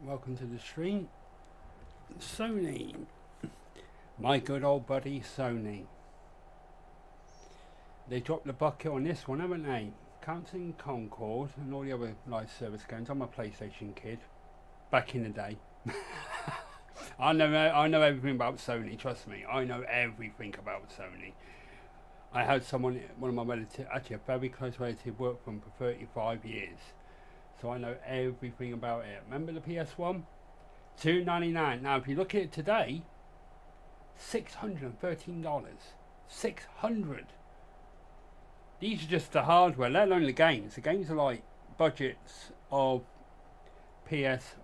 Welcome to the stream. Sony. My good old buddy Sony. They dropped the bucket on this one, haven't they? Counting Concord and all the other live service games. I'm a PlayStation kid. Back in the day. I know everything about Sony, trust me. I know everything about Sony. I had one of my relatives, actually a very close relative, work for them for 35 years. So I know everything about it. Remember the PS1? $299. Now if you look at it today, $613. $600. These are just the hardware, let alone the games. The games are like budgets of PS.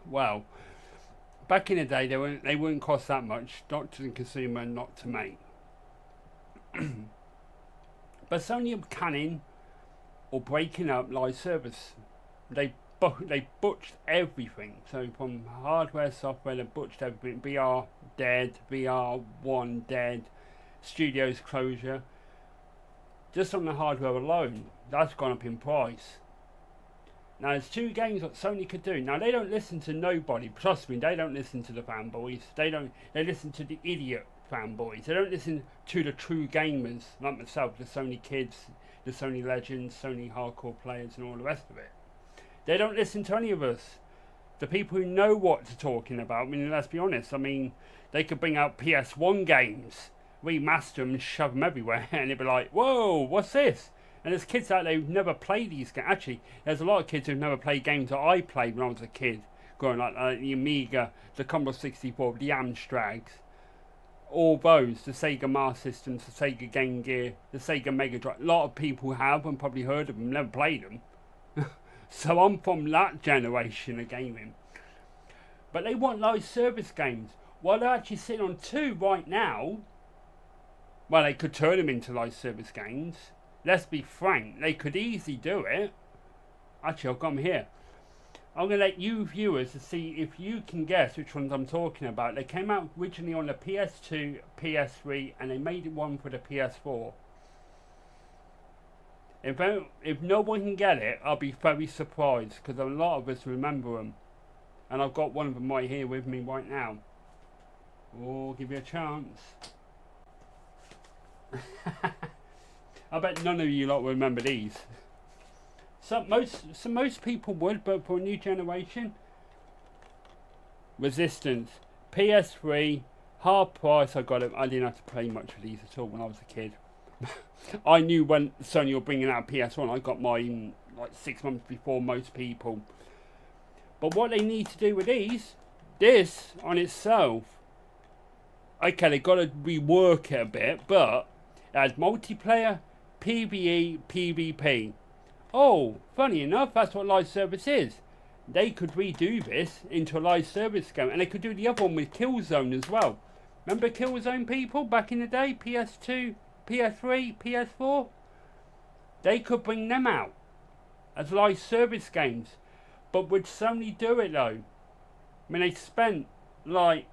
Well, back in the day they wouldn't cost that much, not to the consumer, not to make. But Sony are canning or breaking up live service. They butched everything. So from hardware, software, they butched everything. VR dead, VR1 dead, studios closure. Just on the hardware alone, that's gone up in price. Now there's two games that Sony could do. Now they don't listen to nobody. Trust me, they don't listen to the fanboys. They listen to the idiot fanboys. They don't listen to the true gamers like myself, the Sony kids, the Sony legends, Sony hardcore players and all the rest of it. They don't listen to any of us. The people who know what they're talking about. I mean, let's be honest. I mean, they could bring out PS1 games, remaster them and shove them everywhere and it'd be like, whoa, what's this? And there's kids out there who've never played these games. Actually, there's a lot of kids who've never played games that I played when I was a kid. Growing up, the Amiga, the Commodore 64, the Amstrags. All those, the Sega Master Systems, the Sega Game Gear, the Sega Mega Drive. A lot of people have and probably heard of them, never played them. So I'm from that generation of gaming. But they want live service games. Well, they're actually sitting on two right now. Well, they could turn them into live service games. Let's be frank, they could easily do it. Actually, I've got them here. I'm going to let you viewers to see if you can guess which ones I'm talking about. They came out originally on the PS2, PS3, and they made one for the PS4. If no one can get it, I'll be very surprised, because a lot of us remember them. And I've got one of them right here with me right now. Oh, give you a chance. I bet none of you lot will remember these. So most people would, but for a new generation, Resistance, PS3, half price. I got it. I didn't have to play much of these at all when I was a kid. I knew when Sony were bringing out PS1. I got mine like 6 months before most people. But what they need to do with this on itself, okay, they got to rework it a bit, but it has multiplayer, PvE, PvP. Oh, funny enough, that's what live service is. They could redo this into a live service game, and they could do the other one with Killzone as well. Remember Killzone, people, back in the day? PS2, PS3, PS4? They could bring them out as live service games. But would Sony do it though? I mean, they spent like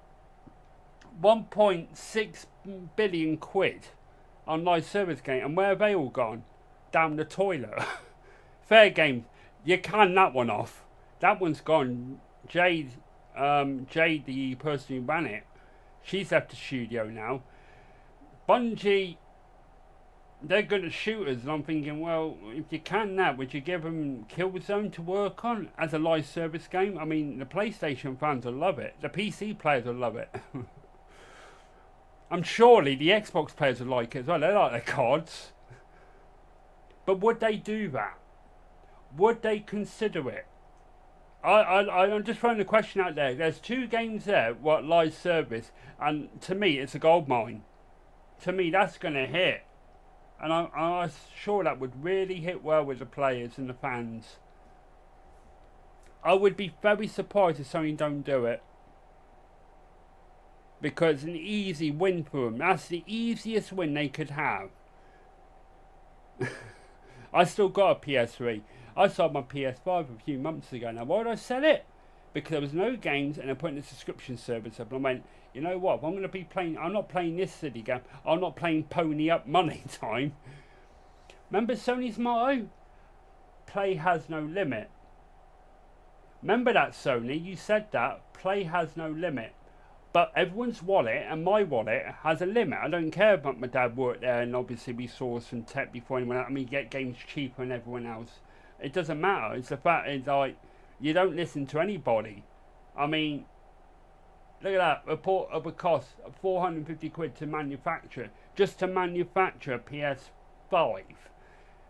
1.6 billion quid on live service game, and where have they all gone? Down the toilet. Fair game, you can that one off. That one's gone. Jade, the person who ran it, she's left the studio now. Bungie, they're good at shooters, and I'm thinking, well, if you can that, would you give them Killzone to work on as a live service game? I mean, the PlayStation fans will love it. The PC players will love it. I'm surely the Xbox players will like it as well. They like their cards. But would they do that? Would they consider it? I'm just throwing the question out there. There's two games there, what live service, and to me it's a gold mine. To me that's going to hit. And I'm sure that would really hit well with the players and the fans. I would be very surprised if Sony don't do it. Because it's an easy win for them. That's the easiest win they could have. I still got a PS3. I sold my PS5 a few months ago. Now, why did I sell it? Because there was no games and I put in a subscription service up. And I went, you know what? If I'm going to be playing, I'm not playing this silly game. I'm not playing Pony Up Money Time. Remember Sony's motto? Play has no limit. Remember that, Sony? You said that play has no limit. But everyone's wallet and my wallet has a limit. I don't care about my dad worked there and obviously we saw some tech before anyone else. I mean, you get games cheaper than everyone else. It doesn't matter. It's the fact is like, you don't listen to anybody. I mean, look at that. Report of a cost of 450 quid to manufacture. Just to manufacture a PS5.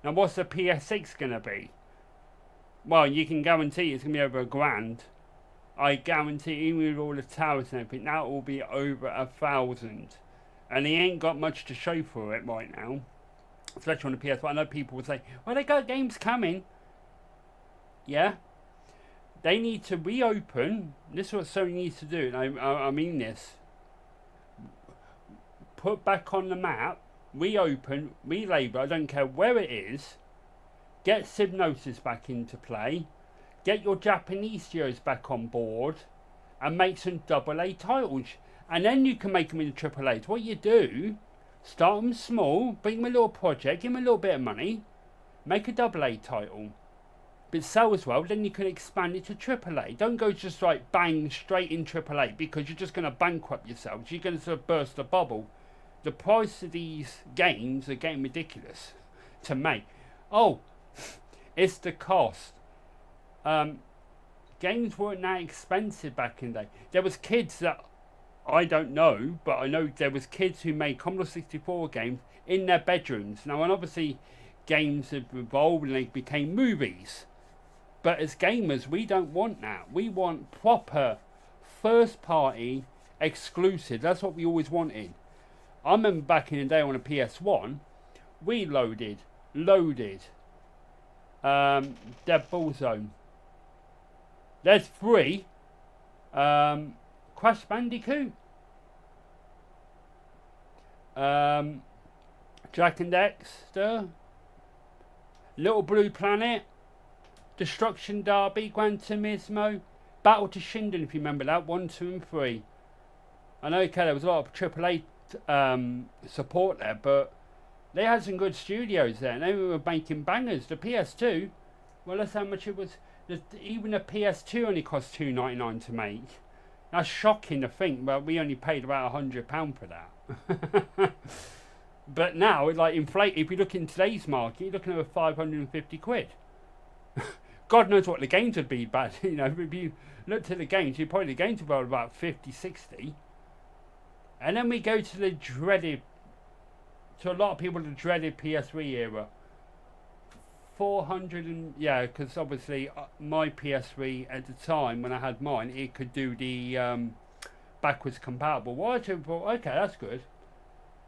Now what's the PS6 going to be? Well, you can guarantee it's going to be over £1,000. I guarantee, even with all the towers and everything, that will be over 1,000. And he ain't got much to show for it right now. Especially on the PS5. I know people will say, well, they got games coming. Yeah. They need to reopen. This is what Sony needs to do. And I mean this. Put back on the map. Reopen. Relabel. I don't care where it is. Get Subnosis back into play. Get your Japanese studios back on board and make some AA titles. And then you can make them into AAAs. What you do, start them small, bring them a little project, give them a little bit of money, make a AA title. But sell as well, then you can expand it to AAA. Don't go just like bang straight in AAA because you're just going to bankrupt yourselves. You're going to sort of burst the bubble. The price of these games are getting ridiculous to make. Oh, it's the cost. Games weren't that expensive back in the day. There was kids that I don't know, but I know there was kids who made Commodore 64 games in their bedrooms. Now, and obviously games have evolved and they became movies. But as gamers, we don't want that. We want proper first-party exclusive. That's what we always wanted. I remember back in the day on a PS1, we loaded Dead Ball Zone. There's 3. Crash Bandicoot. Jak and Daxter. Little Blue Planet. Destruction Derby. Gran Turismo. Battle to Shinden, if you remember that. 1, 2 and 3. I know, okay, there was a lot of AAA support there, but they had some good studios there and they were making bangers. The PS2, well, that's how much it was. Even a PS2 only cost $2.99 to make. That's shocking to think, but we only paid about £100 for that. But now, like inflate, if you look in today's market, you're looking at 550 quid. God knows what the games would be, but you know, if you looked at the games, you'd probably the games would be about 50, 60. And then we go to the dreaded, to a lot of people, the dreaded PS3 era. 400 and yeah, because obviously my PS3 at the time when I had mine, it could do the backwards compatible. Well, I thought, okay, that's good,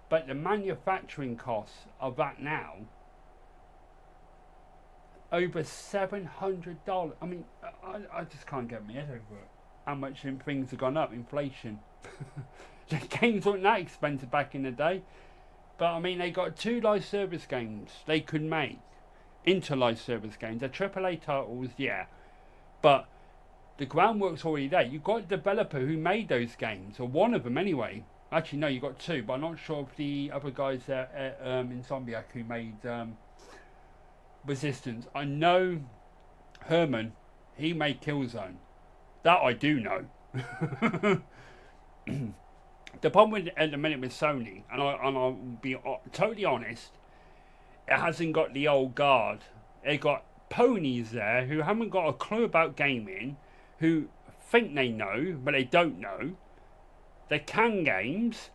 but the manufacturing costs of that now over $700. I mean, I just can't get my head over it. How much things have gone up, inflation. The games weren't that expensive back in the day, but I mean, they got 2 live service games they could make into live service games. They're AAA titles, yeah, but the groundwork's already there. You've got a developer who made those games, or one of them anyway. Actually, no, you got 2, but I'm not sure if the other guys there in Zombiac who made Resistance. I know Herman, he made Killzone. That I do know. The problem with, at the minute with Sony, and I'll be totally honest, it hasn't got the old guard. It got ponies there who haven't got a clue about gaming, who think they know, but they don't know. They can games.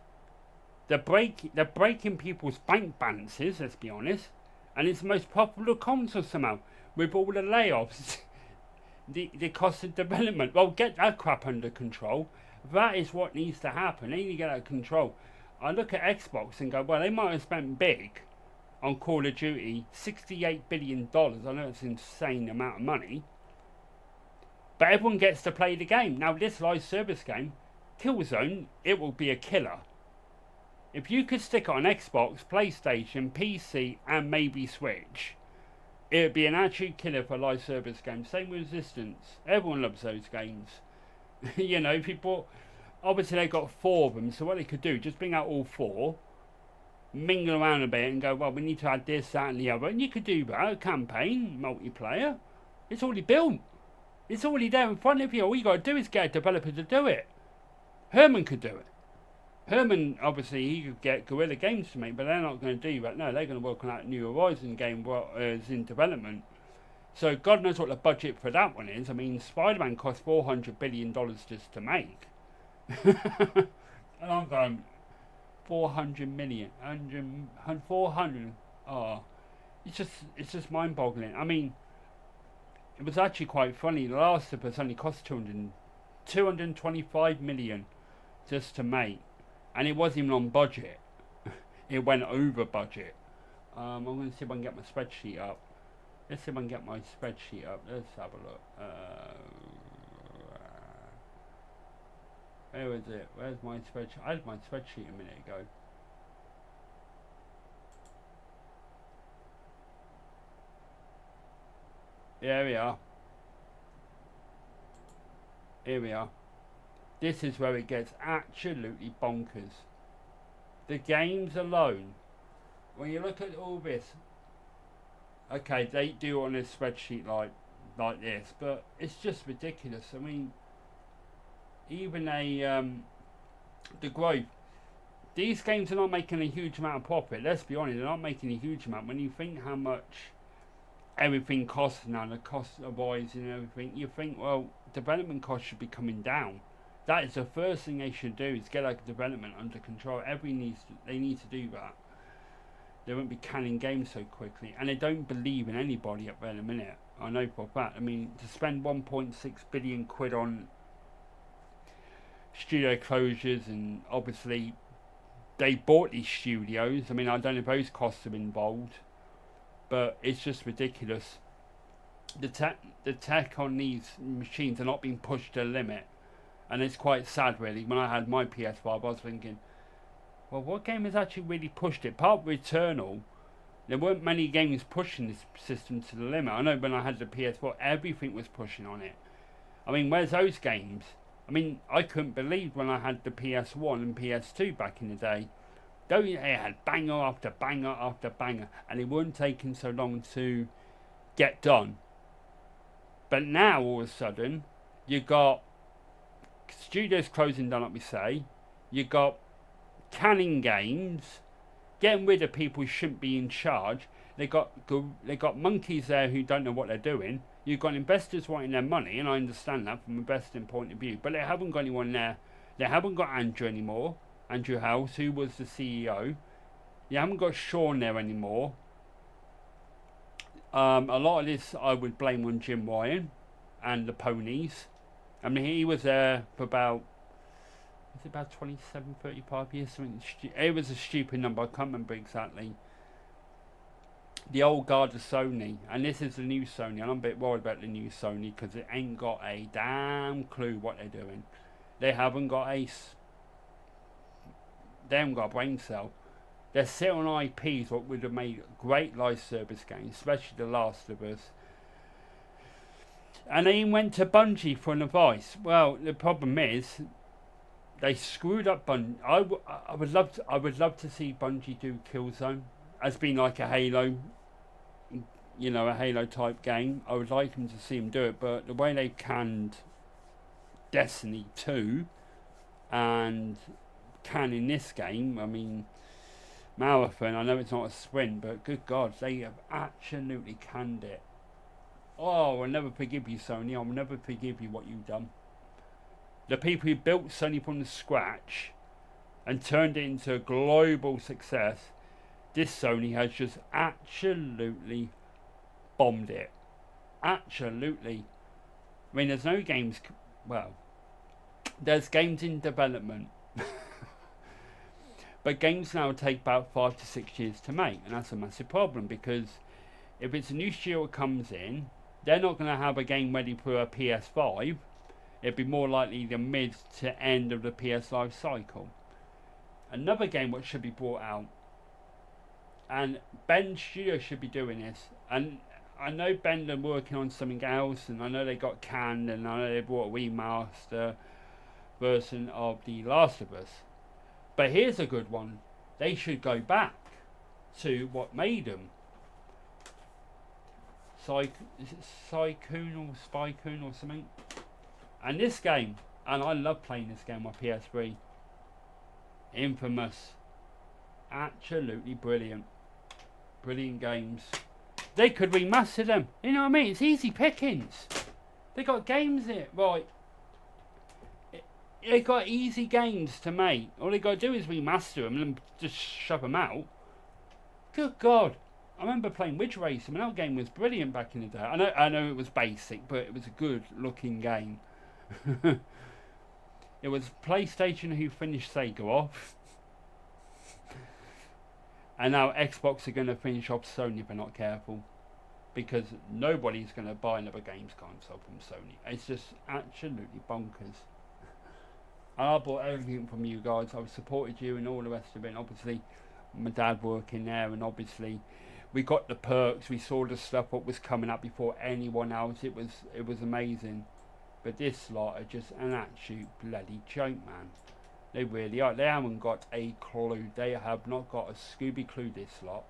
They're breaking people's bank balances, let's be honest. And it's the most popular console somehow. With all the layoffs, the cost of development. Well, get that crap under control. That is what needs to happen. They need to get out of control. I look at Xbox and go, well, they might have spent big on Call of Duty, $68 billion. I know it's an insane amount of money. But everyone gets to play the game. Now, this live service game, Killzone, it will be a killer. If you could stick it on Xbox, PlayStation, PC, and maybe Switch, it would be an absolute killer for a live service game. Same with Resistance. Everyone loves those games. You know, people, obviously they got 4 of them, so what they could do, just bring out all 4, mingle around a bit and go, well, we need to add this, that and the other. And you could do that, a campaign, multiplayer. It's already built. It's already there in front of you. All you got to do is get a developer to do it. Herman could do it. Herman, obviously, he could get Guerrilla Games to make, but they're not going to do that. No, they're going to work on that New Horizon game while it's in development. So God knows what the budget for that one is. I mean, Spider-Man cost $400 billion just to make. And I'm going, 400 million, 400. Oh, it's just mind-boggling. I mean, it was actually quite funny. The Last of Us only cost 225 million just to make, and it wasn't even on budget. It went over budget. I'm going to see if I can get my spreadsheet up. Let's see if I can get my spreadsheet up. Let's have a look. Where is it? Where's my spreadsheet? I had my spreadsheet a minute ago. Here we are. Here we are. This is where it gets absolutely bonkers. The games alone, when you look at all this, okay, they do on a spreadsheet like this, but it's just ridiculous. I mean, even the growth. These games are not making a huge amount of profit. Let's be honest, they're not making a huge amount. When you think how much everything costs now, the costs are rising and everything, you think, well, development costs should be coming down. That is the first thing they should do, is get like development under control. They need to do that. They won't be canning games so quickly, and they don't believe in anybody up there in a minute. I know for a fact. I mean, to spend 1.6 billion quid on studio closures, and obviously they bought these studios. I mean, I don't know if those costs are involved, but it's just ridiculous. The tech on these machines are not being pushed to the limit, and it's quite sad, really. When I had my PS5, I was thinking, well, what game has actually really pushed it? Apart from Returnal, there weren't many games pushing this system to the limit. I know when I had the PS4, everything was pushing on it. I mean, where's those games? I mean, I couldn't believe when I had the PS1 and PS2 back in the day. Though it had banger after banger after banger, and it weren't taking so long to get done. But now, all of a sudden, you got studios closing down, like we say. You got canning games, getting rid of people who shouldn't be in charge. They got monkeys there who don't know what they're doing. You've got investors wanting their money, and I understand that from an investing point of view. But they haven't got anyone there. They haven't got Andrew anymore. Andrew House, who was the CEO. You haven't got Sean there anymore. A lot of this I would blame on Jim Ryan and the ponies. I mean, he was there for about 27, 35 years? Something. It was a stupid number, I can't remember exactly. The old guard of Sony, and this is the new Sony, and I'm a bit worried about the new Sony because it ain't got a damn clue what they're doing. They haven't got a brain cell. They're sitting on IPs what would have made great live service games, especially The Last of Us. And they went to Bungie for an advice. Well, the problem is they screwed up Bungie. I would love to see Bungie do Killzone as being like a Halo, a Halo type game. I would like them to see them do it, but the way they canned Destiny 2 and canning this game, I mean, Marathon, I know it's not a sprint, but good God, they have absolutely canned it. Oh, I'll never forgive you, Sony. I'll never forgive you what you've done. The people who built Sony from the scratch and turned it into a global success, this Sony has just absolutely bombed it. Absolutely. I mean, there's no games. Well, there's games in development. But games now take about 5 to 6 years to make, and that's a massive problem, because if it's a new studio that comes in, they're not going to have a game ready for a PS5. It'd be more likely the mid to end of the PS life cycle. Another game which should be brought out, and Ben Studio should be doing this, and I know Ben are working on something else, and I know they got canned, and I know they brought a remaster version of The Last of Us. But here's a good one. They should go back to what made them. Is it Psycoon or Spycoon or something? And this game, and I love playing this game on PS3. Infamous. Absolutely brilliant. Brilliant games. They could remaster them. You know what I mean? It's easy pickings. They got games in it. Right. They got easy games to make. All they got to do is remaster them and just shove them out. Good God. I remember playing Ridge Racer. I mean, that game was brilliant back in the day. I know it was basic, but it was a good looking game. It was PlayStation who finished Sega off. And now Xbox are going to finish off Sony if they're not careful. Because nobody's going to buy another games console from Sony. It's just absolutely bonkers. And I bought everything from you guys. I've supported you and all the rest of it. And obviously, my dad working there. And obviously, we got the perks. We saw the stuff what was coming up before anyone else. It was amazing. But this lot are just an absolute bloody joke, man. They really are. They haven't got a clue. They have not got a Scooby clue, this lot.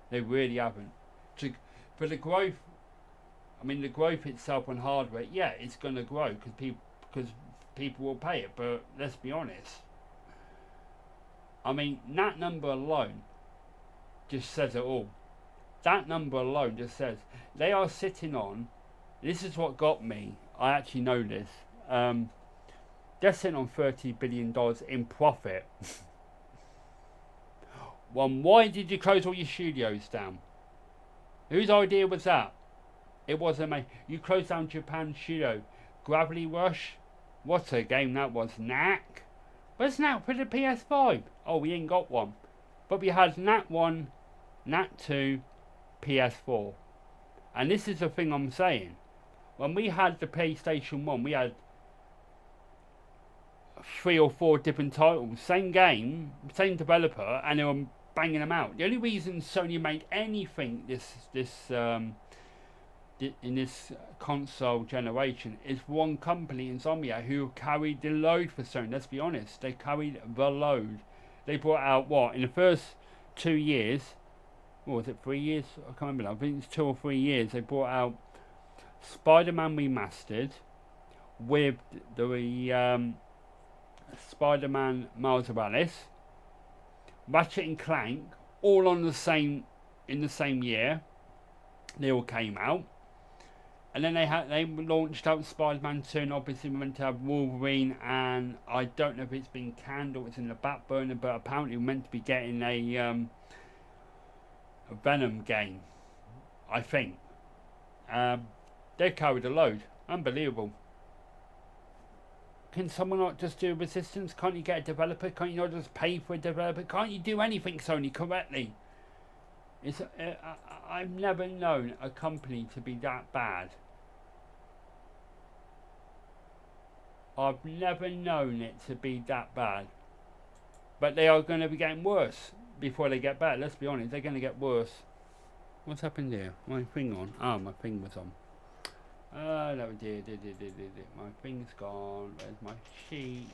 They really haven't. For the growth, I mean, the growth itself on hardware, yeah, it's going to grow because people will pay it. But let's be honest. I mean, that number alone just says it all. That number alone just says they are sitting on. This is what got me. I actually know this. They're sitting on $30 billion in profit. Well, why did you close all your studios down? Whose idea was that? It wasn't me. You closed down Japan Studio. Gravity Rush? What a game that was. Knack? Where's Knack for the PS5? Oh, we ain't got one. But we had Knack 1, Knack 2, PS4. And this is the thing I'm saying. When we had the PlayStation 1, we had 3 or 4 different titles. Same game, same developer, and they were banging them out. The only reason Sony made anything in this console generation is one company, Insomnia, who carried the load for Sony. Let's be honest, they carried the load. They brought out what in the first 2 years, or was it 3 years? I can't remember. I think it's 2 or 3 years. They brought out Spider-Man Remastered with the Spider-Man Miles Morales, Ratchet and Clank, all in the same year. They all came out, and then they launched out Spider-Man 2, and obviously we went to have Wolverine, and I don't know if it's been canned or it's in the back burner, but apparently we're meant to be getting a Venom game, I think. They carried a load. Unbelievable. Can someone not just do Resistance? Can't you get a developer? Can't you not just pay for a developer? Can't you do anything, Sony, correctly? I've never known a company to be that bad. I've never known it to be that bad. But they are going to be getting worse before they get better. Let's be honest, they're going to get worse. What's happened here? My thing on? Ah, my thing was on. No, did. My thing's gone. Where's my sheet?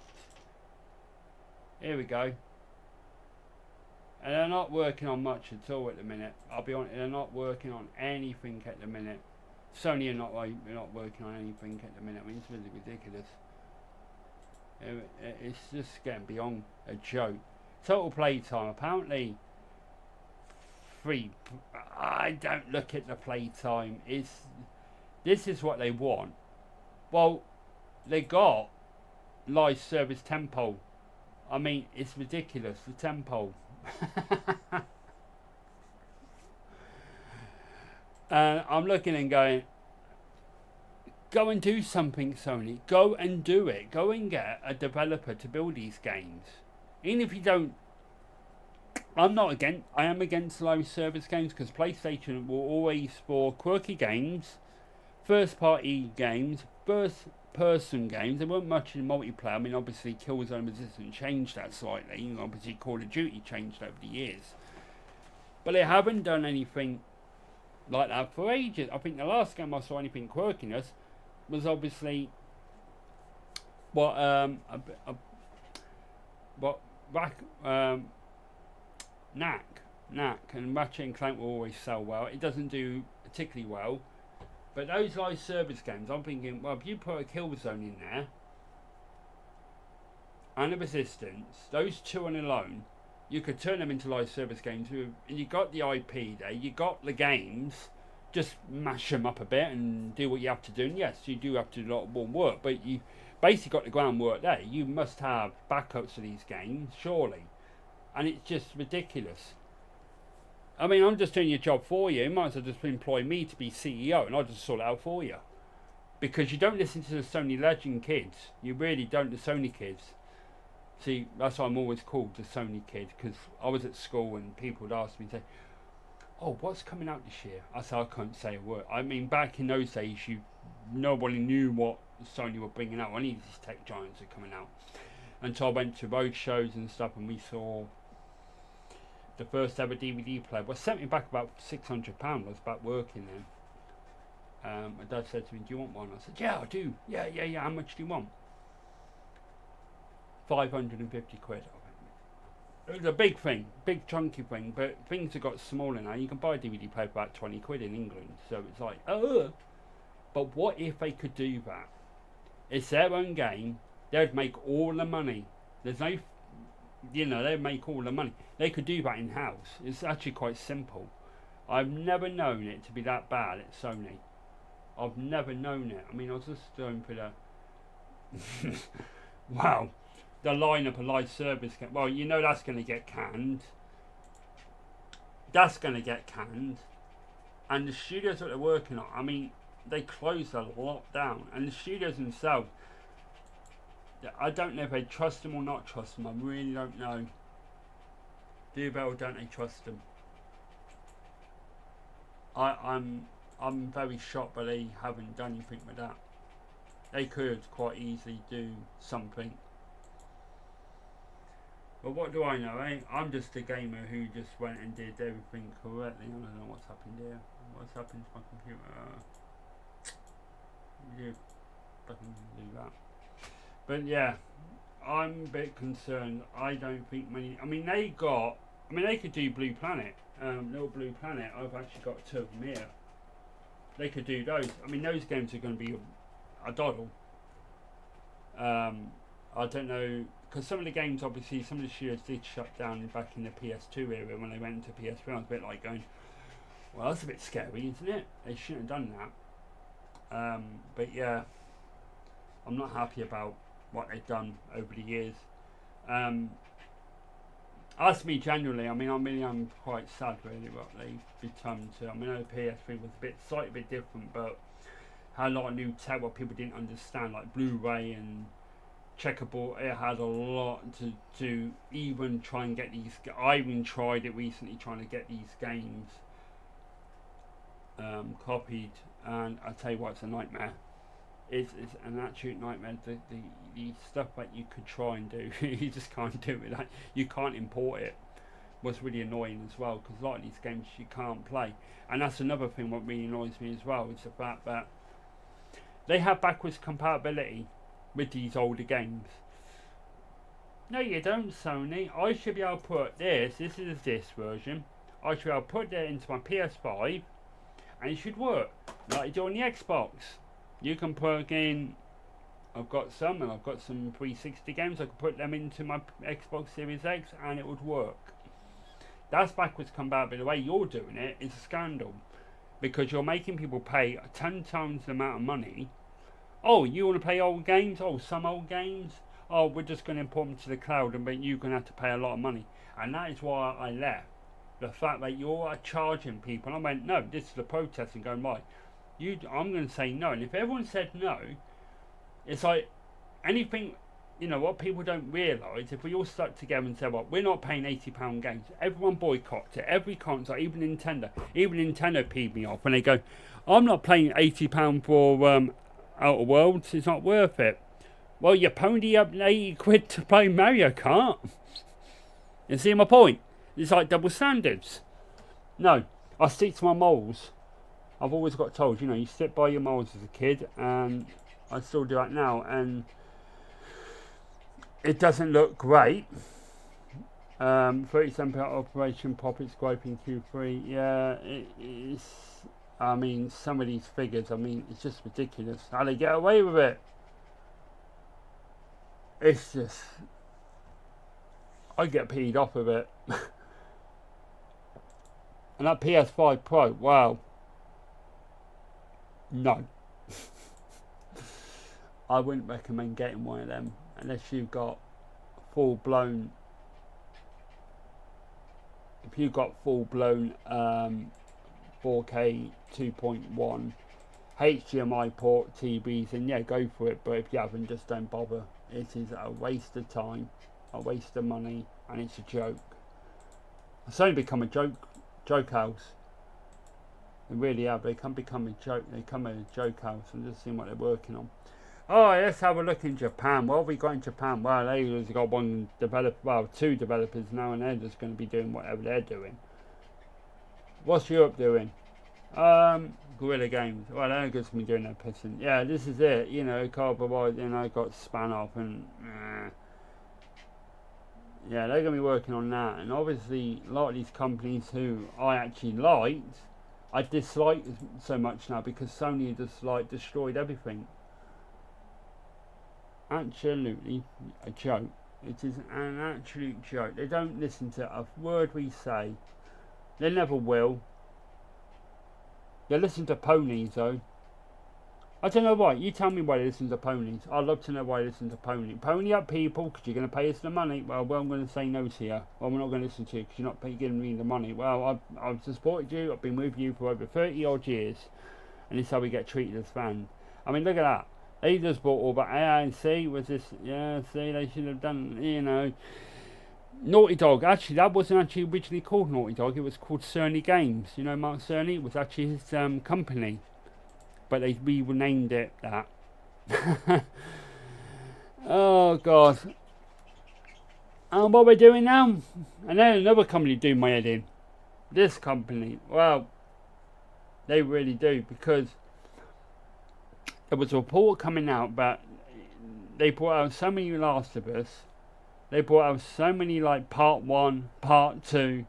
Here we go. And they're not working on much at all at the minute. I'll be honest, they're not working on anything at the minute. Sony are not working on anything at the minute. I mean, it's really ridiculous. It's just getting beyond a joke. Total playtime, apparently 3. I don't look at the playtime. This is what they want. Well, they got live service tempo. I mean, it's ridiculous, the tempo. And I'm looking and going, go and do something, Sony. Go and do it. Go and get a developer to build these games. Even if you don't, I am against live service games, because PlayStation will always, for quirky games, first party games, first person games, there weren't much in multiplayer. I mean, obviously Killzone Resistance changed that slightly, obviously Call of Duty changed over the years, but they haven't done anything like that for ages. I think the last game I saw anything quirkiness was obviously Knack and Ratchet and Clank will always sell well. It doesn't do particularly well. But those live service games, I'm thinking, well, if you put a Killzone in there and a Resistance, those two on alone, you could turn them into live service games. And you got the IP there, you got the games. Just mash them up a bit and do what you have to do. And yes, you do have to do a lot more work, but you basically got the groundwork there. You must have backups for these games, surely. And it's just ridiculous. I mean, I'm just doing your job for you. You might as well just employ me to be CEO and I'll just sort it out for you. Because you don't listen to the Sony Legend kids. You really don't, the Sony kids. See, that's why I'm always called the Sony kid. Because I was at school and people would ask me, say, oh, what's coming out this year? I said, I can't say a word. I mean, back in those days, nobody knew what Sony were bringing out. Any of these tech giants are coming out. Until I went to road shows and stuff and we saw the first ever DVD player. Well, sent me back about £600. I was back working then. My dad said to me, do you want one? I said, yeah, I do. Yeah. How much do you want? 550 quid. It was a big thing, big chunky thing, but things have got smaller now. You can buy a DVD player for about 20 quid in England. So it's like, But what if they could do that? It's their own game. They'd make all the money. There's no, they'd make all the money. They could do that in-house. It's actually quite simple. I've never known it to be that bad at Sony. I've never known it. I mean, I was just going for the... wow. The lineup of live service game. Well, that's going to get canned. That's going to get canned. And the studios that they're working on, I mean, they closed a lot down. And the studios themselves, I don't know if they trust them or not trust them. I really don't know. Do they or don't they trust them? I'm very shocked that they haven't done anything with that. They could quite easily do something. But what do I know, eh? I'm just a gamer who just went and did everything correctly. I don't know what's happened here. What's happened to my computer? You fucking do that. But yeah, I'm a bit concerned. I don't think many... I mean, they could do Blue Planet. Little Blue Planet. I've actually got two of them here. They could do those. I mean, those games are going to be a doddle. I don't know... Because some of the games, obviously, some of the studios did shut down back in the PS2 era when they went into PS3. I was a bit like going, well, that's a bit scary, isn't it? They shouldn't have done that. But yeah, I'm not happy about what they've done over the years. Ask me generally, I mean, I'm quite sad really what they've become to. I mean, the PS3 was slightly bit different, but had a lot of new tech what people didn't understand, like Blu-ray and checkerboard. It had a lot to even try and get these. I even tried it recently trying to get these games copied, and I tell you what, it's a nightmare. It's an absolute nightmare. The stuff that you could try and do, you just can't do it. Like, you can't import it. Was really annoying as well, because a lot of these games you can't play, and that's another thing what really annoys me as well, is the fact that they have backwards compatibility with these older games. No, you don't, Sony. I should be able to put this is this version, I should be able to put that into my PS5 and it should work like you do on the Xbox. You can plug in, I've got some 360 games, I can put them into my Xbox Series X and it would work. That's backwards compatibility. The way you're doing it is a scandal, because you're making people pay 10 times the amount of money. Oh, you want to play old games? Oh, some old games? Oh, we're just going to import them to the cloud, and you're going to have to pay a lot of money. And that is why I left. The fact that you're charging people. I went, no, this is the protest and going, right, I'm going to say no. And if everyone said no, it's like anything, what people don't realise, if we all stuck together and said, well, we're not paying £80 games, everyone boycotts it. Every console, even Nintendo peed me off when they go, I'm not paying £80 for Outer Worlds, it's not worth it. Well, you pony up 80 quid to play Mario Kart. You see my point? It's like double standards. No, I stick to my morals. I've always got told, you stick by your morals as a kid, and I still do that now, and it doesn't look great. 37% operation profits growth in Q3. Yeah, it is. I mean, some of these figures, I mean, it's just ridiculous how they get away with it. It's just, I get peed off with it. And that PS5 Pro, wow. No. I wouldn't recommend getting one of them unless you've got full blown. If you've got full blown 4K 2.1 HDMI port TVs, then yeah, go for it. But if you haven't, just don't bother. It is a waste of time, a waste of money, and it's a joke. It's only become a joke house. They really have. They can become a joke. They come a joke house, and just seeing what they're working on. Oh, let's have a look in Japan. What have we got in Japan? Well, they've got one developer, well, 2 developers now, and they're just going to be doing whatever they're doing. What's Europe doing? Guerrilla Games. Well, they're just going to be doing their pissing. Yeah, this is it. You know, Carbide, you know, got span off, and yeah, they're going to be working on that. And obviously, a lot of these companies who I actually liked, I dislike so much now because Sony just like destroyed everything. Absolutely a joke. It is an absolute joke. They don't listen to a word we say. They never will. They listen to ponies though. I don't know why. You tell me why they listen to ponies. I'd love to know why they listen to ponies. Pony up people because you're going to pay us the money. Well, I'm going to say no to you. Well, we're not going to listen to you because you're not giving me the money. Well, I've supported you. I've been with you for over 30 odd years. And this is how we get treated as fans. I mean, look at that. They just bought all that. See, was this? Yeah, see, they should have done, you know. Naughty Dog. Actually, that wasn't actually originally called Naughty Dog. It was called Sony Games. You know, Mark Cerny was actually his company. But they renamed it that. Oh, God. And what we're doing now? And then another company doing my head in. This company. Well, they really do because there was a report coming out that they brought out so many Last of Us. They brought out so many like part 1, part 2.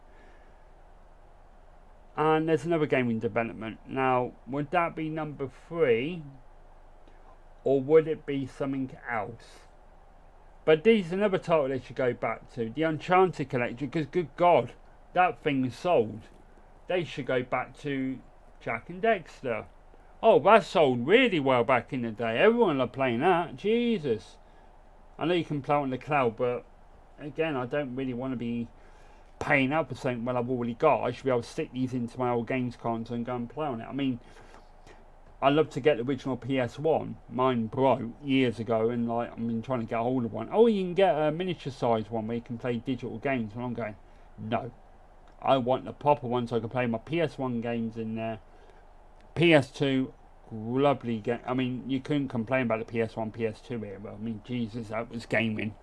And there's another game in development. Now, would that be number 3? Or would it be something else? But there's another title they should go back to. The Uncharted Collection. Because good God, that thing sold. They should go back to Jak and Daxter. Oh, that sold really well back in the day. Everyone loved playing that. Jesus. I know you can play on the cloud, but again, I don't really want to be paying out for something well I've already got. I should be able to stick these into my old games console and go and play on it. I mean, I love to get the original PS1. Mine broke years ago, and like I've been trying to get hold of one. Oh, you can get a miniature size one where you can play digital games. And I'm going, no. I want the proper one so I can play my PS1 games in there. PS2, lovely game. I mean, you couldn't complain about the PS1, PS2 era. I mean, Jesus, that was gaming.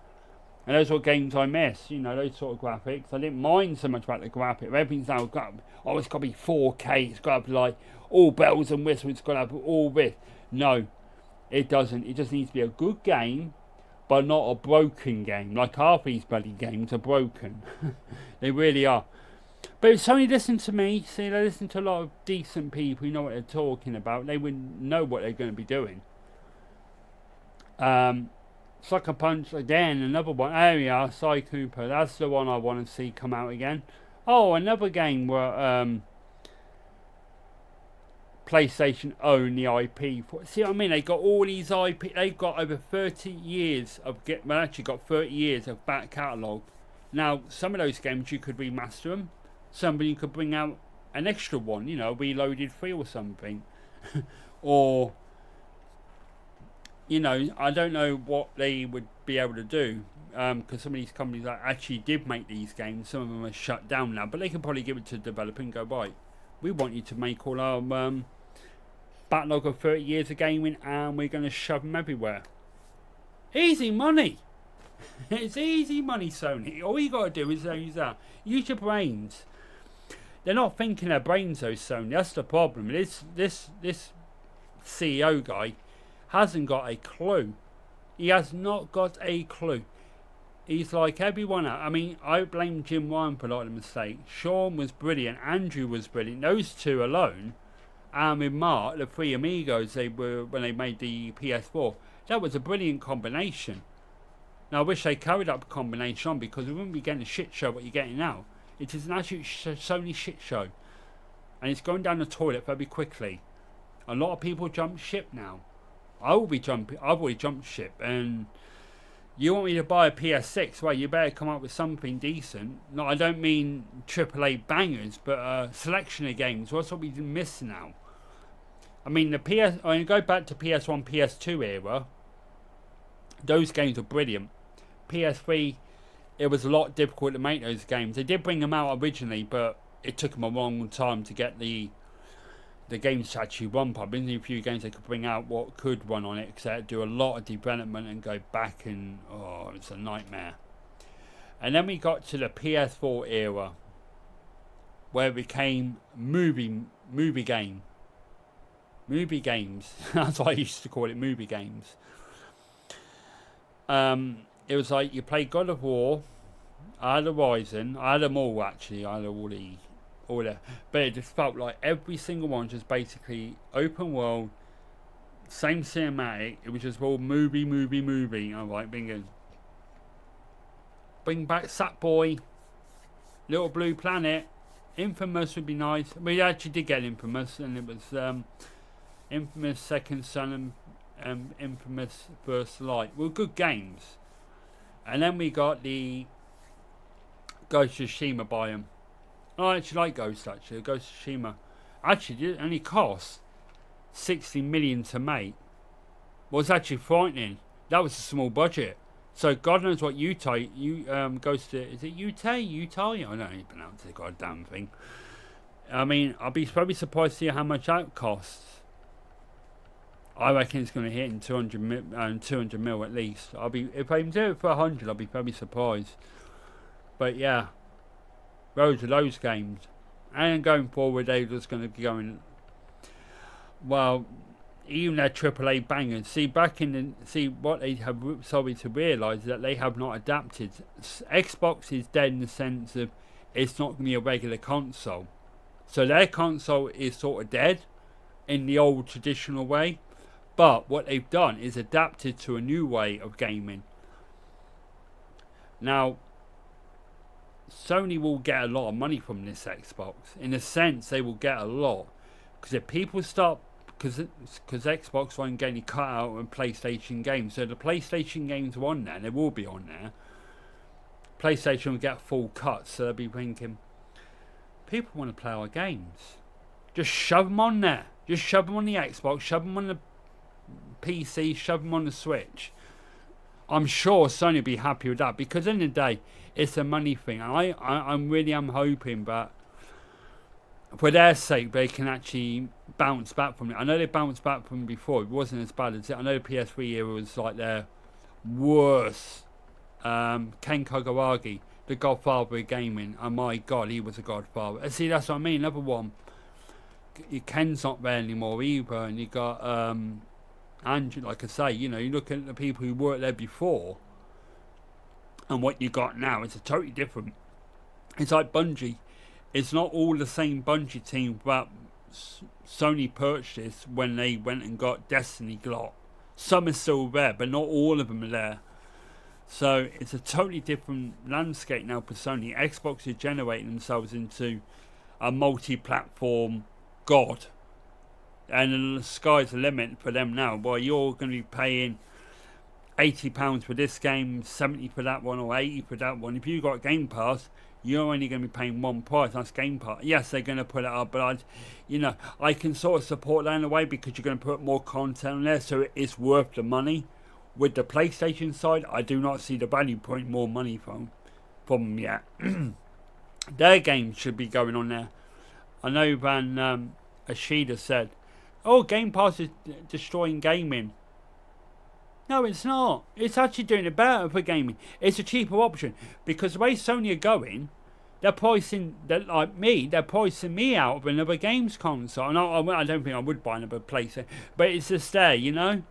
And those are games I miss, you know, those sort of graphics. I didn't mind so much about the graphics. Everything's now got, oh, it's got to be 4K. It's got to be like all bells and whistles. It's got to have all this. No, it doesn't. It just needs to be a good game, but not a broken game. Like half these bloody games are broken. They really are. But if Sony listen to me, see, they listen to a lot of decent people who know what they're talking about. They would know what they're going to be doing. Sucker Punch, again, another one. There we are, Cy Cooper. That's the one I want to see come out again. Oh, another game where PlayStation own the IP. See what I mean? They got all these IP. They've got over 30 years of actually got 30 years of back catalogue. Now, some of those games you could remaster them. Some you could bring out an extra one, you know, Reloaded 3 or something. Or, you know, I don't know what they would be able to do. Because some of these companies that actually did make these games, some of them are shut down now. But they can probably give it to the developer and go, right, we want you to make all our backlog of 30 years of gaming and we're going to shove them everywhere. Easy money. It's easy money, Sony. All you got to do is use that. Use your brains. They're not thinking their brains, though, Sony. That's the problem. This CEO guy hasn't got a clue. He has not got a clue. He's like everyone else. I mean, I blame Jim Ryan for a lot of the mistakes. Sean was brilliant. Andrew was brilliant. Those two alone and with Mark, the three amigos they were when they made the PS4. That was a brilliant combination. Now I wish they carried that combination on, because we wouldn't be getting a shit show what you're getting now. It is an absolute Sony shit show, and it's going down the toilet very quickly. A lot of people jump ship now. I've already jumped ship, and you want me to buy a PS6? Well, you better come up with something decent. No, I don't mean AAA bangers, but a selection of games. What's what we miss now? I mean, I go back to PS1, PS2 era. Those games were brilliant. PS3, it was a lot difficult to make those games. They did bring them out originally, but it took them a long time to get the games to actually run properly. Only a few games they could bring out what could run on it, because they had to do a lot of development and go back, and it's a nightmare. And then we got to the PS4 era, where it became movie games. That's what I used to call it, movie games. It was like you play God of War. I had Horizon. I had them all actually. I had all the. But it just felt like every single one was basically open world, same cinematic. It was just all movie. I'm like, bring back Sackboy, Little Blue Planet, Infamous would be nice. We actually did get Infamous, and it was Infamous Second Son and Infamous First Light. Were good games. And then we got the Ghost of Tsushima by them. I actually like Ghost of Tsushima. Actually, it only cost 60 million to make. Was actually frightening. That was a small budget. So God knows what Ghost of, is it Utah? I don't even pronounce the goddamn thing. I mean, I'll be probably surprised to see how much that costs. I reckon it's going to hit in 200 mil at least. If I do it for 100, I'll be very surprised. But yeah, those are those games. And going forward, they're just going to be going. Well, even their AAA bangers. What they have sorry to realise is that they have not adapted. Xbox is dead in the sense of it's not going to be a regular console. So their console is sort of dead in the old traditional way. But what they've done is adapted to a new way of gaming. Now, Sony will get a lot of money from this Xbox. In a sense, they will get a lot. Because if people start... Because Xbox won't get any cut out on PlayStation games. So the PlayStation games are on there. They will be on there. PlayStation will get full cuts. So they'll be thinking, people want to play our games. Just shove them on there. Just shove them on the Xbox. Shove them on the PC, shove them on the Switch. I'm sure Sony will be happy with that, because in the day it's a money thing. And I'm really hoping that for their sake they can actually bounce back from it. I know they bounced back from before. It wasn't as bad as it. I know the PS3 era was like their worst. Ken Kagawa, the godfather of gaming, and my god, he was a godfather. See, that's what I mean. Another one. Ken's not there anymore either, and you got Andrew, like I say, you know, you look at the people who worked there before and what you got now, it's a totally different. It's like Bungie. It's not all the same Bungie team that Sony purchased when they went and got Destiny got. Some are still there, but not all of them are there. So it's a totally different landscape now for Sony. Xbox is generating themselves into a multi-platform god. And the sky's the limit for them now. Well, you're going to be paying £80 for this game, 70 for that one, or 80 for that one. If you've got Game Pass, you're only going to be paying one price. That's Game Pass. Yes, they're going to put it up, but I can sort of support that in a way, because you're going to put more content on there, so it's worth the money. With the PlayStation side, I do not see the value putting more money from them yet. Their games should be going on there. I know Van Ashida said, "Oh, Game Pass is destroying gaming." No, it's not. It's actually doing it better for gaming. It's a cheaper option, because the way Sony are going, they're pricing me out of another games console. And I don't think I would buy another PlayStation, but it's just there, you know.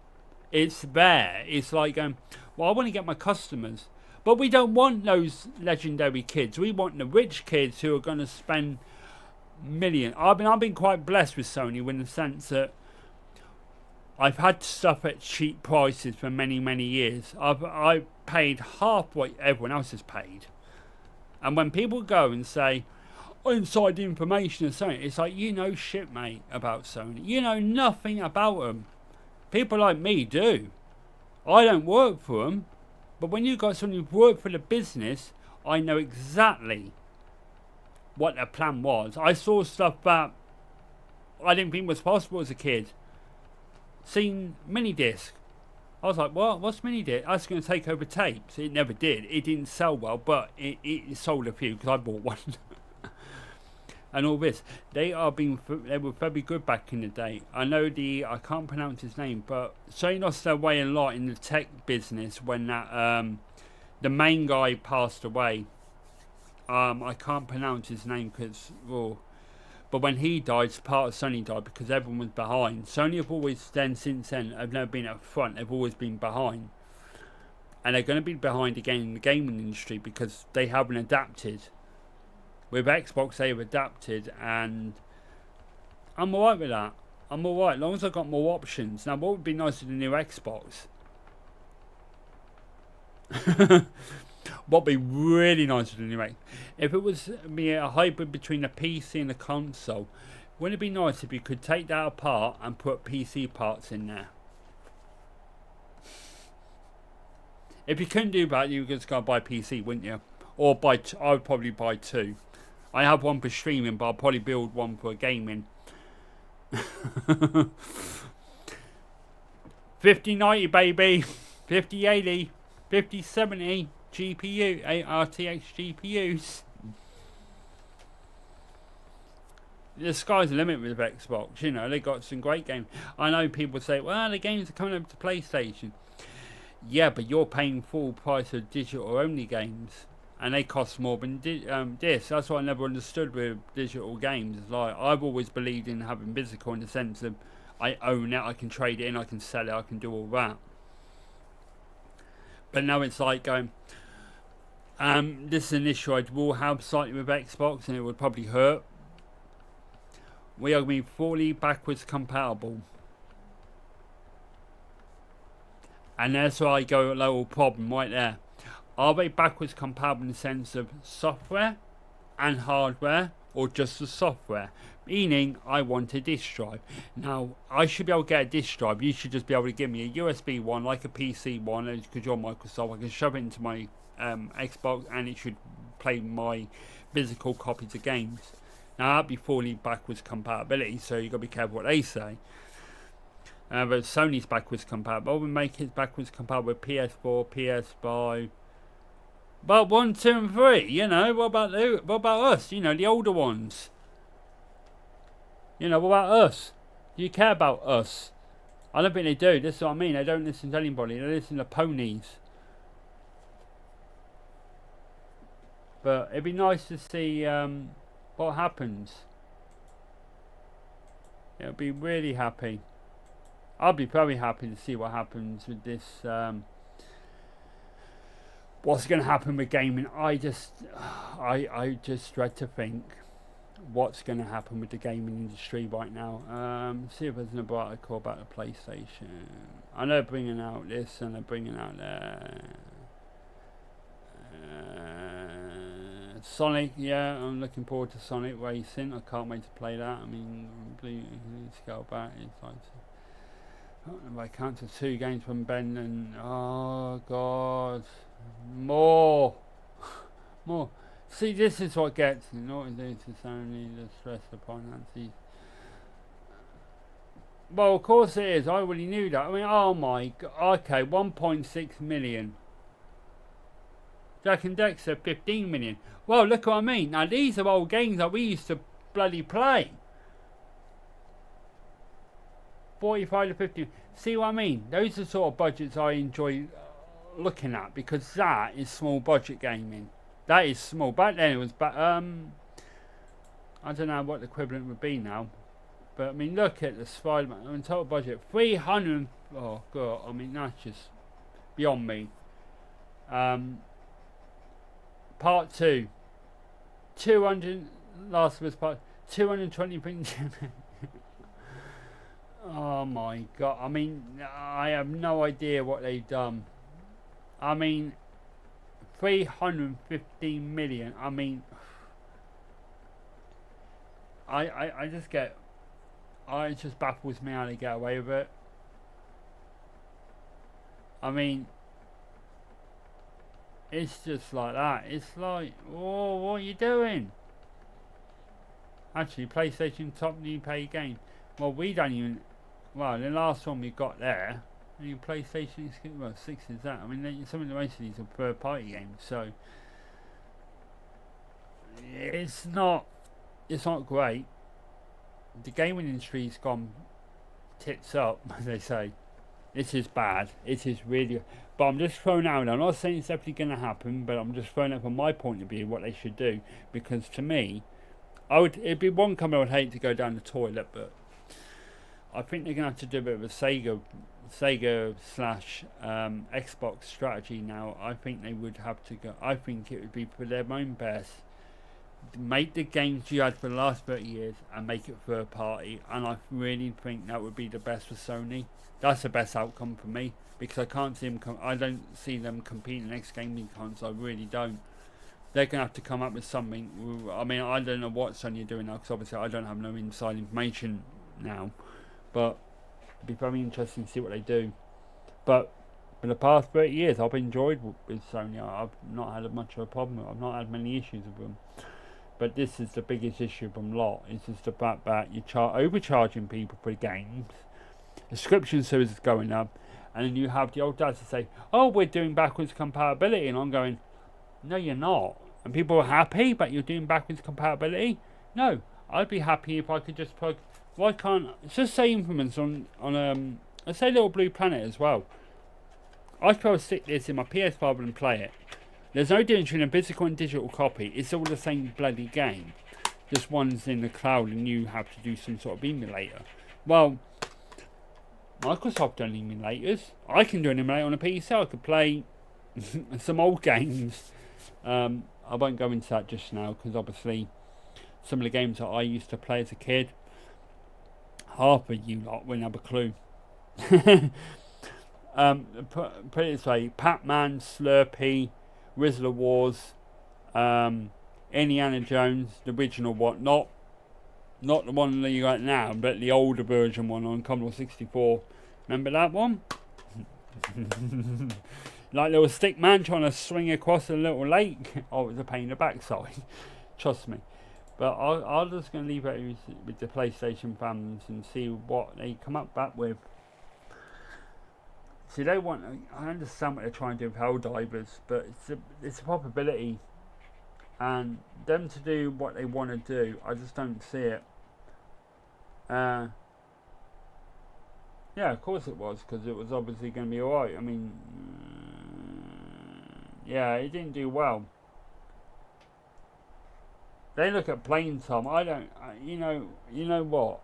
It's there. It's like well, I want to get my customers, but we don't want those legendary kids. We want the rich kids who are going to spend million. I've been quite blessed with Sony in the sense that I've had stuff at cheap prices for many years. I paid half what everyone else has paid. And when people go and say, inside information of Sony, it's like, you know shit, mate, about Sony. You know nothing about them. People like me do. I don't work for them. But when you got someone who's worked for the business, I know exactly what their plan was. I saw stuff that I didn't think was possible as a kid. Seen mini disc. I was like, what? What's mini disc? I was going to take over tapes. It never did. It didn't sell well, but it sold a few because I bought one. And all this. They were very good back in the day. I know I can't pronounce his name, but Sony lost their way a lot in the tech business when the main guy passed away. I can't pronounce his name because, but when he died, part of Sony died because everyone was behind. Sony have always since then, have never been at front, they've always been behind. And they're going to be behind again in the gaming industry because they haven't adapted. With Xbox, they've adapted, and I'm alright with that. I'm alright, as long as I've got more options. Now, what would be nice with the new Xbox? What would be really nice with the new Xbox? If it was a hybrid between a PC and a console, wouldn't it be nice if you could take that apart and put PC parts in there? If you couldn't do that, you would just go buy a PC, wouldn't you? Or I would probably buy two. I have one for streaming, but I'll probably build one for gaming. 5090, baby. 5080. 5070 GPU. RTX GPUs. The sky's the limit with Xbox. You know, they got some great games. I know people say, well, the games are coming over to PlayStation. Yeah, but you're paying full price of digital only games. And they cost more than discs. That's what I never understood with digital games. It's like, I've always believed in having physical in the sense of I own it, I can trade it in, I can sell it, I can do all that. But now it's like going, this is an issue I will have slightly with Xbox, and it would probably hurt. We are going to be fully backwards compatible. And that's where I go a little problem right there. Are they backwards compatible in the sense of software and hardware, or just the software? Meaning, I want a disk drive. Now, I should be able to get a disk drive. You should just be able to give me a USB one, like a PC one, because you're Microsoft. I can shove it into my Xbox, and it should play my physical copies of games. Now, that'd be fully backwards compatibility, so you've got to be careful what they say. But Sony's backwards compatible. We make it backwards compatible with PS4, PS5. But 1, 2, and 3, you know, what about us? You know, the older ones. You know, what about us? Do you care about us? I don't think they do. This is what I mean. They don't listen to anybody. They listen to ponies. But it'd be nice to see what happens. It'll be really happy. I'll be very happy to see what happens with this. What's going to happen with gaming? I just dread to think what's going to happen with the gaming industry right now. See if there's another article about the PlayStation. I know they're bringing out this and they're bringing out Sonic. Yeah, I'm looking forward to Sonic Racing. I can't wait to play that. I mean, let's go back. It's like, I cancelled 2 games from Ben, and oh god, more. See, this is what gets me. Not due to only the stress upon Nancy. Well, of course it is. I already knew that. I mean, oh my god. Okay, 1.6 million. Jack and Dexter 15 million. Well, look what I mean. Now these are old games that we used to bloody play. 45 to 50. See what I mean? Those are the sort of budgets I enjoy looking at, because that is small budget gaming. That is small. Back then it was I don't know what the equivalent would be now. But I mean, look at the Spider-Man. I mean, total budget 300. Oh god, I mean that's just beyond me. Part 2. 200. Last of Us Part 220 Oh my god. I mean, I have no idea what they've done. I mean, 315 million. I mean, I just get. It just baffles me how they get away with it. I mean, it's just like that. It's like, oh, what are you doing? Actually, PlayStation top new pay game. Well, we don't even. Well, the last one we got there, the PlayStation, well, 6 is that. I mean, some of the most of these are third-party games, so it's not great. The gaming industry's gone tits up, as they say. This is bad. It is really. But I'm just throwing out. I'm not saying it's definitely going to happen, but I'm just throwing out from my point of view what they should do, because to me, it'd be one company I would hate to go down the toilet, but I think they're going to have to do a bit of a Sega slash Xbox strategy now. I think they would have to go. I think it would be for their own best. Make the games you had for the last 30 years and make it third party, and I really think that would be the best for Sony. That's the best outcome for me, because I can't see them. I don't see them competing next gaming console. I really don't. They're gonna have to come up with something. I mean, I don't know what Sony are doing now, because obviously I don't have no inside information now. But it'd be very interesting to see what they do. But for the past 30 years, I've enjoyed with Sony. I've not had much of a problem. I've not had many issues with them. But this is the biggest issue from lot. It's just the fact that you're overcharging people for games. The subscription service is going up, and then you have the old dads to say, "Oh, we're doing backwards compatibility," and I'm going, "No, you're not." And people are happy, but you're doing backwards compatibility. No, I'd be happy if I could just plug. Why can't? It's just say Infamous on let's say Little Blue Planet as well. I could stick this in my PS5 and play it. There's no difference between a physical and digital copy. It's all the same bloody game. Just one's in the cloud and you have to do some sort of emulator. Well, Microsoft done emulators. I can do an emulator on a PC. I could play some old games. I won't go into that just now, because obviously some of the games that I used to play as a kid, half of you lot wouldn't have a clue. Put it this way: Pac-Man, Slurpee, Rizzler Wars, Indiana Jones, the original one, not the one that you got now, but the older version one on Commodore 64. Remember that one? Like little stick man trying to swing across a little lake. Oh, it was a pain in the backside. Trust me. But I'm just going to leave it with the PlayStation fans and see what they come up back with. See, I understand what they're trying to do with Helldivers, but it's a probability, and them to do what they want to do, I just don't see it. Yeah, of course it was, because it was obviously going to be alright. I mean, yeah, it didn't do well. They look at playing time. You know what?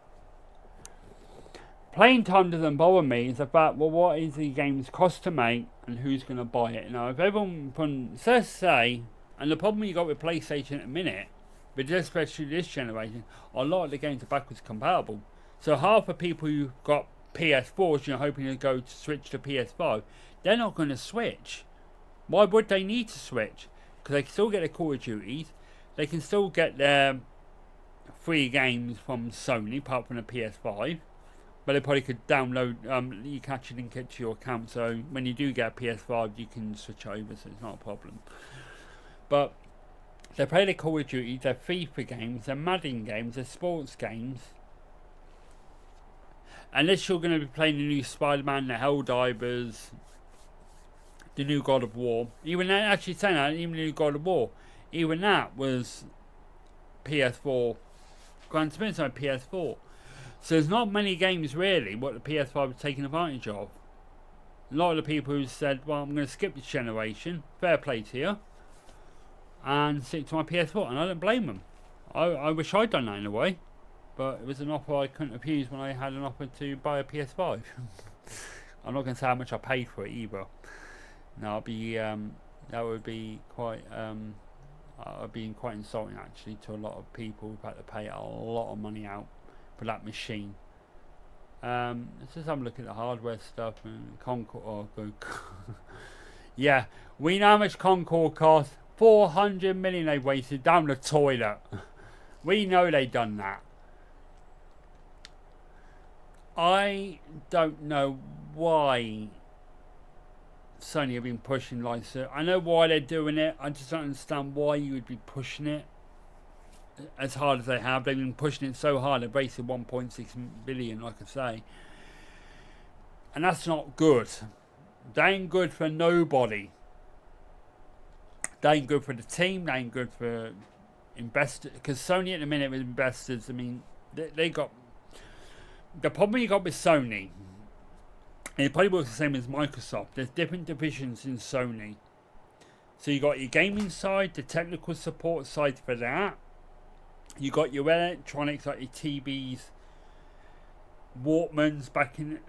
Playing time doesn't bother me. It's about, well, what is the game's cost to make and who's going to buy it. Now, if everyone let's say, and the problem you got with PlayStation at the minute, but especially this generation, a lot of the games are backwards compatible. So half the people who got PS4s, hoping to go to switch to PS5, they're not going to switch. Why would they need to switch? Because they can still get their Call of Duties. They can still get their free games from Sony, apart from the PS5. But they probably could download, you can actually link it to your account, so when you do get a PS5 you can switch over, so it's not a problem. But they play their Call of Duty, their FIFA games, their Madden games, their sports games. Unless you're going to be playing the new Spider-Man, the Helldivers, the new God of War. Even that, actually saying that, even the new God of War, even that was PS4. Gran Turismo PS4. So there's not many games really what the PS5 is taking advantage of. A lot of the people who said, well, I'm going to skip this generation, fair play to you, and stick to my PS4, and I don't blame them. I wish I'd done that in a way, but it was an offer I couldn't refuse when I had an offer to buy a PS5. I'm not going to say how much I paid for it either. No, that would be quite been quite insulting actually to a lot of people who've had to pay a lot of money out for that machine. Let's just have a look at the hardware stuff and Concord. Oh, good. Yeah, we know how much Concord cost. 400 million they wasted down the toilet. We know they done that. I don't know why Sony have been pushing license. I know why they're doing it. I just don't understand why you would be pushing it as hard as they have. They've been pushing it so hard. They've wasted 1.6 billion, like I say, and that's not good. They ain't good for nobody. They ain't good for the team. They ain't good for investors. Because Sony at the minute with investors, I mean, they got the problem you got with Sony. And it probably works the same as Microsoft. There's different divisions in Sony. So you got your gaming side, the technical support side for that. You got your electronics like your TVs, Walkmans back in.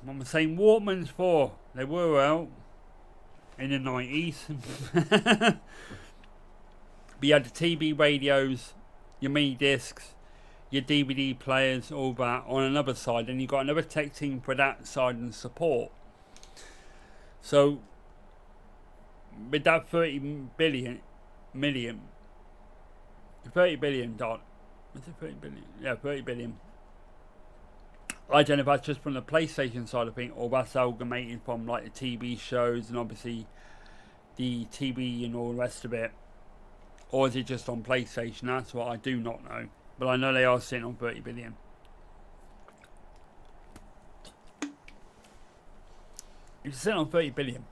I'm saying Walkmans for they were out in the 90s. But you had the TV radios, your mini discs, your DVD players, all that on another side, and you got another tech team for that side and support. So with that 30 billion dot, was it 30 billion? Yeah, 30 billion. I don't know if that's just from the PlayStation side of things, or that's amalgamated from like the TV shows and obviously the TV and all the rest of it, or is it just on PlayStation? That's what I do not know. But I know they are sitting on 30 billion. If you're sitting on 30 billion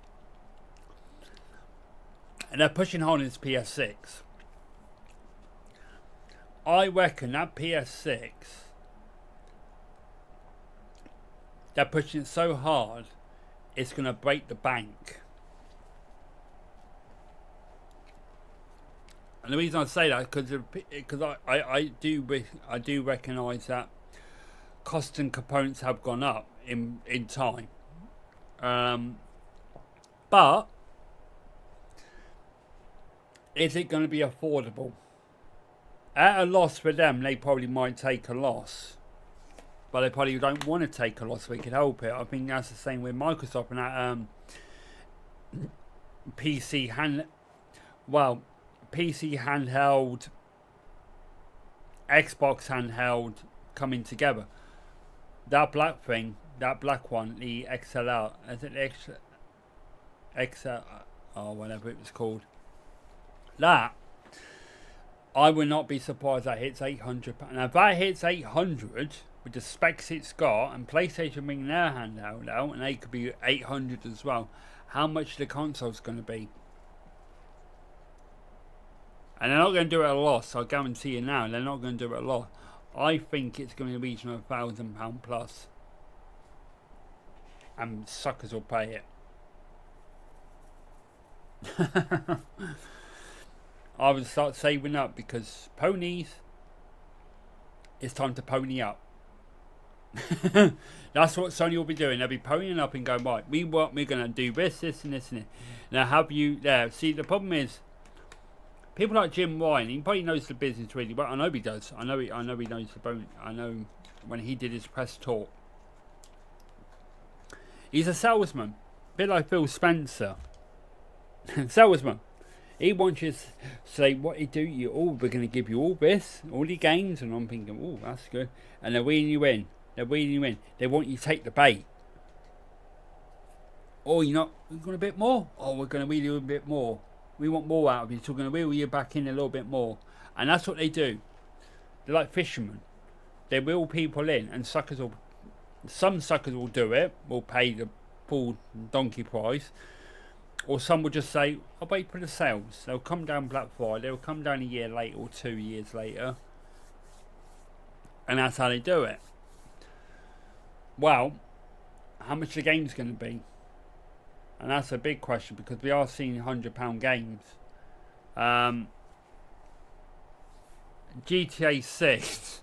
and they're pushing hard on this PS6, I reckon that PS6, they're pushing it so hard it's going to break the bank. And the reason I say that because I do recognise that costs and components have gone up in time, but is it going to be affordable? At a loss for them, they probably might take a loss, but they probably don't want to take a loss if they can help it. I think that's the same with Microsoft and that PC handheld, Xbox handheld coming together. That black thing, that black one, the XLR, is it the XL, or whatever it was called. That, I would not be surprised that hits £800. And if that hits 800 with the specs it's got, and PlayStation bringing their handheld out, and they could be 800 as well, how much the console's going to be? And they're not going to do it at a loss. I guarantee you now, they're not going to do it at a loss. I think it's going to be reaching £1,000 plus, and suckers will pay it. I would start saving up because ponies, it's time to pony up. That's what Sony will be doing. They'll be ponying up and going, right, we're going to do this, and this. Now have you there? See, the problem is people like Jim Ryan. He probably knows the business really well. I know he does. I know he knows the bone. I know when he did his press talk, he's a salesman, a bit like Phil Spencer. Salesman. He wants you to say what he do. We're going to give you all this, all the games, and I'm thinking, oh, that's good. And they're wheeling you in. They want you to take the bait. Oh, we're going a bit more. Oh, we're going to wheel you a bit more. We want more out of you, so we're going to wheel you back in a little bit more. And that's what they do. They're like fishermen. They wheel people in, and some suckers will do it. Will pay the full donkey price. Or some will just say, I'll wait for the sales. They'll come down Black Friday. They'll come down a year later or 2 years later. And that's how they do it. Well, how much the game's going to be? And that's a big question because we are seeing £100 games. GTA 6,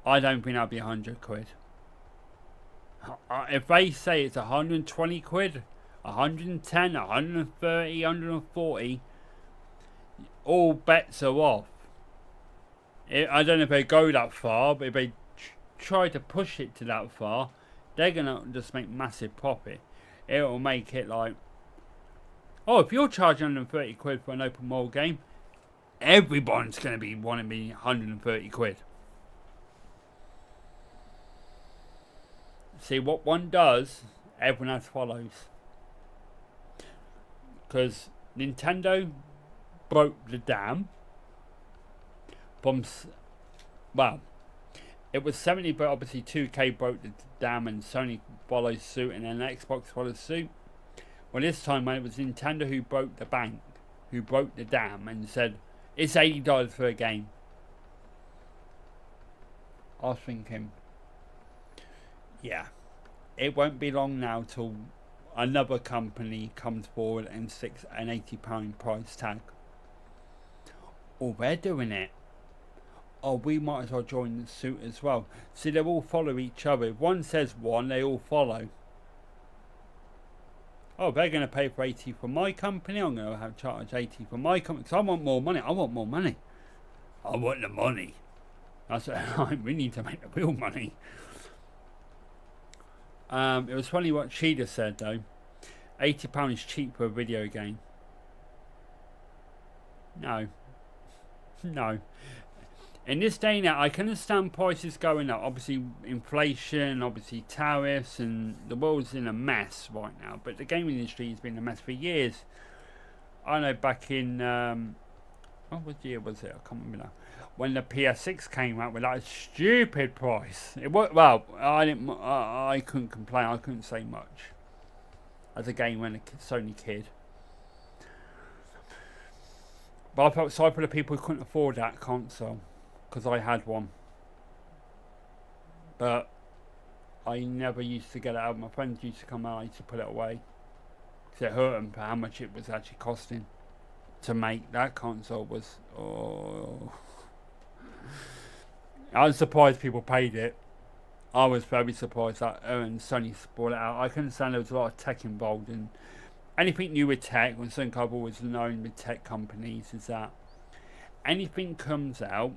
I don't think that'll be £100. If they say it's 120 quid, 110, 130, 140, all bets are off. I don't know if they go that far, but if they try to push it to that far, they're gonna just make massive profit. It'll make it like, oh, if you're charging 130 quid for an open world game, everyone's gonna be wanting me 130 quid. See, what one does, everyone else follows. Because Nintendo broke the dam from, well, it was 70, but obviously 2K broke the dam and Sony followed suit, and then Xbox followed suit. Well, this time when it was Nintendo who broke the bank, who broke the dam and said, it's $80 for a game. I was thinking, yeah, it won't be long now till another company comes forward and sticks an £80 price tag. Oh, they're doing it. Oh, we might as well join the suit as well. See, they all follow each other. If one says one, they all follow. Oh, they're going to pay for 80 for my company. I'm going to have charge 80 for my company. Because I want more money. I want more money. I want the money. That's what we need to make the real money. It was funny what Cheetah said though. £80 is cheap for a video game. No. No. In this day now, I can understand prices going up. Obviously, inflation, obviously tariffs, and the world's in a mess right now. But the gaming industry has been a mess for years. I know back in, what year was it? I can't remember now. When the PS6 came out with that stupid price, it was, well, I couldn't complain. I couldn't say much as a gamer and a Sony kid. But I felt sorry for the people who couldn't afford that console, because I had one. But I never used to get it out. My friends used to come out, I used to put it away, because it hurt them for how much it was actually costing to make. That console was, oh, I was surprised people paid it. I was very surprised that Sony brought it out. I can understand there was a lot of tech involved, and anything new with tech, when something I've always known with tech companies is that anything comes out,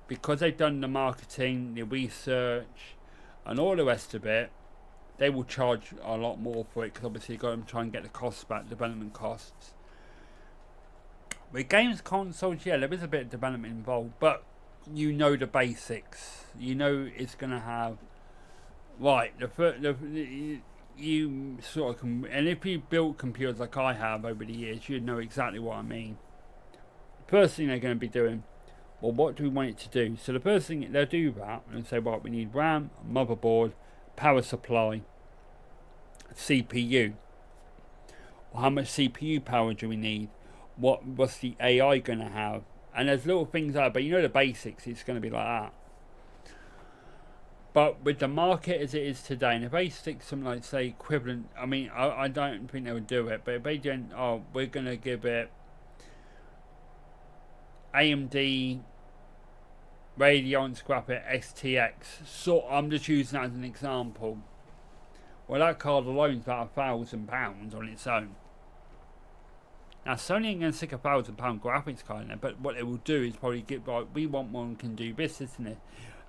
because they've done the marketing, the research, and all the rest of it, they will charge a lot more for it, because obviously you've got to try and get the costs back, development costs. With games consoles, yeah, there is a bit of development involved, but you know the basics. You know it's going to have, right, you sort of can, and if you built computers like I have over the years, you'd know exactly what I mean. The first thing they're going to be doing, well, what do we want it to do? So the first thing they'll do that and say, right, we need RAM, motherboard, power supply, CPU. Well, how much CPU power do we need? What's the AI going to have? And there's little things like that, but you know the basics, it's going to be like that. But with the market as it is today, and if they stick something like, say, equivalent, I mean, I don't think they would do it, but if they don't, oh, we're going to give it AMD Radeon Graphics XTX, so I'm just using that as an example. Well, that card alone is about £1,000 on its own. Now, Sony ain't going to stick £1,000 graphics card in there, but what it will do is probably get, like, we want one can do this, isn't it?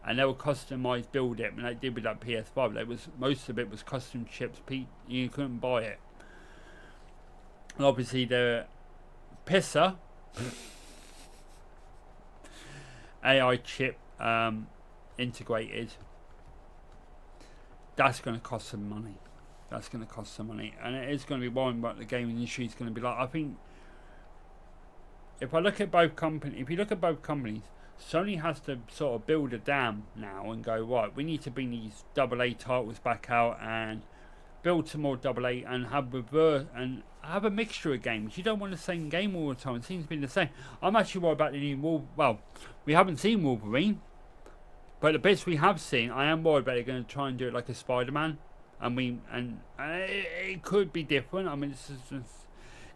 And they will customize build it, and they did with that PS5. That was, most of it was custom chips. You couldn't buy it. And obviously the pisser AI chip integrated. That's going to cost some money. That's going to cost some money, and it is going to be one. But the gaming industry is going to be like, I think, if I look at both companies, if you look at both companies, Sony has to sort of build a dam now and go, right, we need to bring these AA titles back out and build some more AA and have reverse and have a mixture of games. You don't want the same game all the time. It seems to be the same. I'm actually worried about the new Wolverine. Well, we haven't seen Wolverine, but the bits we have seen, I am worried about they're going to try and do it like a Spider-Man, and it could be different. I mean,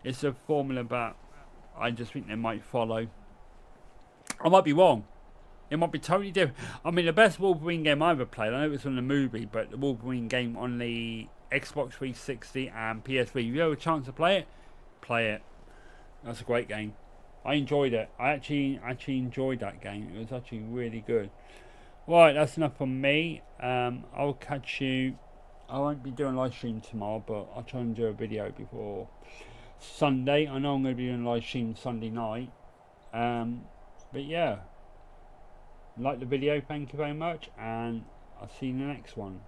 it's a formula, but I just think they might follow. I might be wrong. It might be totally different. I mean, the best Wolverine game I ever played, I know it was from the movie, but the Wolverine game on the Xbox 360 and PS3. If you have a chance to play it, play it. That's a great game. I enjoyed it. I actually enjoyed that game. It was actually really good. Right, that's enough from me. I'll catch you. I won't be doing live stream tomorrow, but I'll try and do a video before Sunday. I know I'm going to be doing live stream Sunday night. But yeah, like the video, thank you very much, and I'll see you in the next one.